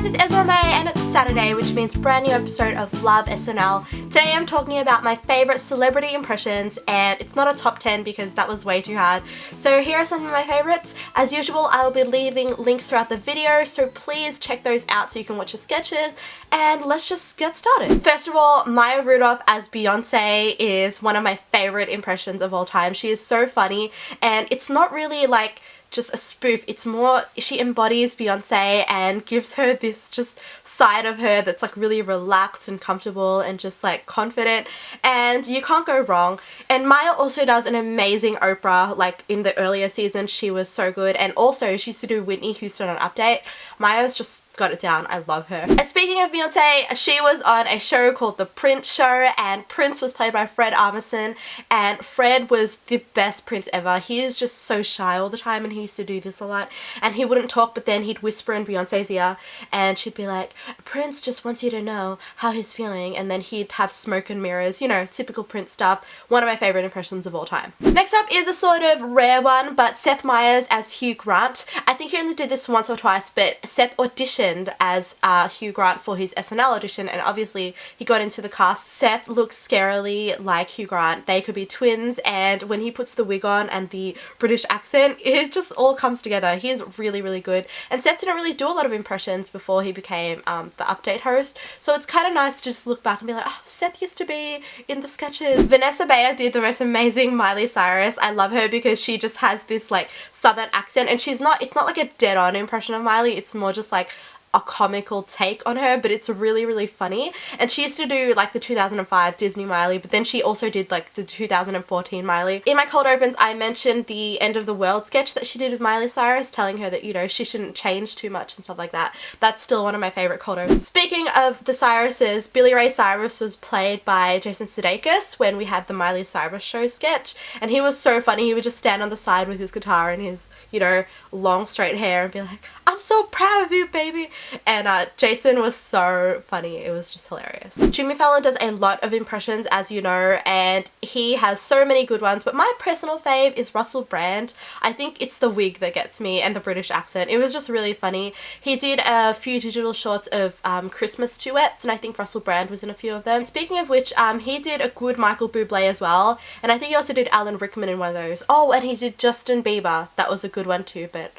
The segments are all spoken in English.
guys, it's Ezra May and it's Saturday, which means brand new episode of Love SNL. Today I'm talking about my favourite celebrity impressions, and it's not a top 10 because that was way too hard. So here are some of my favourites. As usual, I will be leaving links throughout the video, so please check those out so you can watch the sketches, and let's just get started. First of all, Rudolph as Beyonce is one of my favourite impressions of all time. She is so funny, and it's not really like just a spoof, it's more she embodies Beyonce and gives her this just side of her that's like really relaxed and comfortable and just like confident, and you can't go wrong. And Maya also does an amazing Oprah. Like in the earlier season she was so good, and also she used to do Whitney Houston on Update. Maya's just got it down. I love her. And speaking of Beyonce, she was on a show called The Prince Show, and Prince was played by Fred Armisen, and Fred was the best Prince ever. He is just so shy all the time, and he used to do this a lot, and he wouldn't talk, but then he'd whisper in Beyonce's ear and she'd be like, "Prince just wants you to know how he's feeling," and then he'd have smoke and mirrors, you know, typical Prince stuff. One of my favorite impressions of all time. Next up is a sort of rare one, but Seth Meyers as Hugh Grant. I think he only did this once or twice, but Seth auditioned as Hugh Grant for his SNL audition, and obviously he got into the cast. Seth looks scarily like Hugh Grant. They could be twins, and when he puts the wig on and the British accent, it just all comes together. He is really, really good, and Seth didn't really do a lot of impressions before he became the Update host, so it's kind of nice to just look back and be like, oh, Seth used to be in the sketches. Vanessa did the most amazing Miley Cyrus. I love her because she just has this like southern accent, and it's not like a dead-on impression of Miley, it's more just like a comical take on her, but it's really, really funny. And she used to do like the 2005 Disney Miley, but then she also did like the 2014 Miley. In my cold opens, I mentioned the End of the World sketch that she did with Miley Cyrus, telling her that, you know, she shouldn't change too much and stuff like that. That's still one of my favorite cold opens. Speaking of the Cyruses, Billy Ray Cyrus was played by Jason Sudeikis when we had the Miley Cyrus show sketch, and he was so funny. He would just stand on the side with his guitar and his, you know, long straight hair and be like, "I'm so proud of you, baby." And Jason was so funny. It was just hilarious. Jimmy Fallon does a lot of impressions, as you know, and he has so many good ones, but my personal fave is Russell Brand. I think it's the wig that gets me and the British accent. It was just really funny. He did a few digital shots of Christmas duets, and I think Russell Brand was in a few of them. Speaking of which, he did a good Michael Bublé as well, and I think he also did Alan Rickman in one of those. Oh, and he did Justin Bieber. That was a good one too, but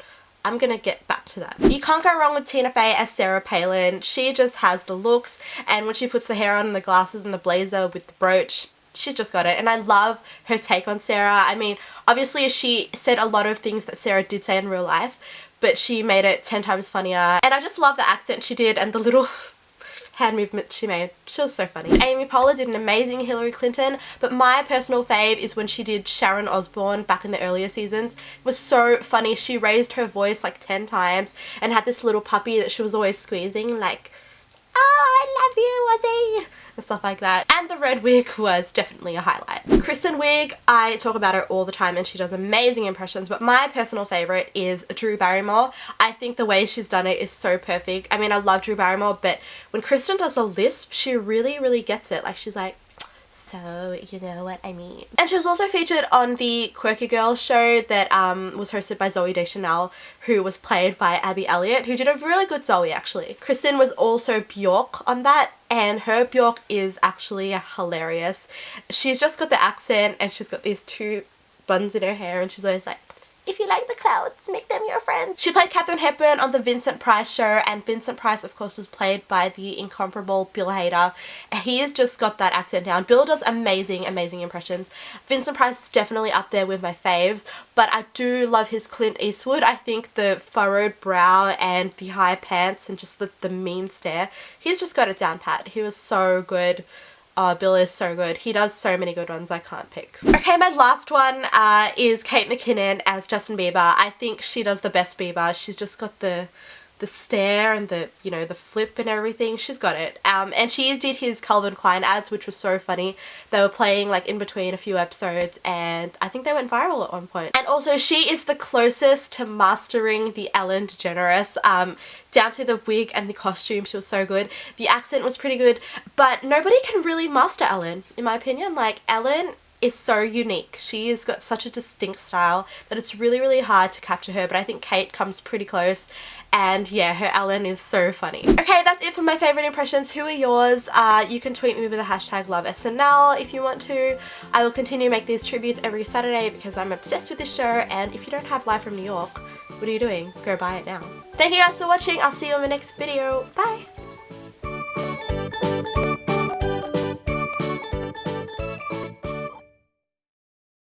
I'm gonna get back to that. You can't go wrong with Tina Fey as Sarah Palin. She just has the looks, and when she puts the hair on and the glasses and the blazer with the brooch, she's just got it. And I love her take on Sarah. I mean, obviously she said a lot of things that Sarah did say in real life, but she made it 10 times funnier. And I just love the accent she did and the little hand movement she made. She was so funny. Amy Poehler did an amazing Hillary Clinton, but my personal fave is when she did Sharon Osbourne back in the earlier seasons. It was so funny. She raised her voice like 10 times and had this little puppy that she was always squeezing, like, "Oh, I love you, Ozzy," and stuff like that. And the red wig was definitely a highlight. Kristen Wiig, I talk about her all the time and she does amazing impressions, but my personal favourite is Drew Barrymore. I think the way she's done it is so perfect. I mean, I love Drew Barrymore, but when Kristen does a lisp, she really, really gets it. Like, she's like, "So, you know what I mean." And she was also featured on the Quirky Girls show that was hosted by Zooey Deschanel, who was played by Abby Elliot, who did a really good Zooey actually. Kristen was also Bjork on that, and her Bjork is actually hilarious. She's just got the accent, and she's got these two buns in her hair, and she's always like, "If you like the clouds, make them your friends." She played Katharine Hepburn on the Vincent Price show, and Vincent Price, of course, was played by the incomparable Bill Hader. He has just got that accent down. Bill does amazing, amazing impressions. Vincent Price is definitely up there with my faves, but I do love his Clint Eastwood. I think the furrowed brow and the high pants and just the mean stare, he's just got it down pat. He was so good. Oh, Bill is so good. He does so many good ones, I can't pick. Okay, my last one is Kate McKinnon as Justin Bieber. I think she does the best Bieber. She's just got the stare and the, you know, the flip and everything. She's got it. And she did his Calvin Klein ads, which was so funny. They were playing like in between a few episodes, and I think they went viral at one point. And also she is the closest to mastering the Ellen DeGeneres, down to the wig and the costume. She was so good. The accent was pretty good, but nobody can really master Ellen, in my opinion. Like, Ellen is so unique. She has got such a distinct style that it's really, really hard to capture her, but I think Kate comes pretty close. and yeah, her Ellen is so funny. Okay, that's it for my favourite impressions. Who are yours? You can tweet me with the hashtag LoveSNL if you want to. I will continue to make these tributes every Saturday because I'm obsessed with this show, and if you don't have Live from New York, what are you doing? Go buy it now. Thank you guys for watching. I'll see you in my next video. Bye!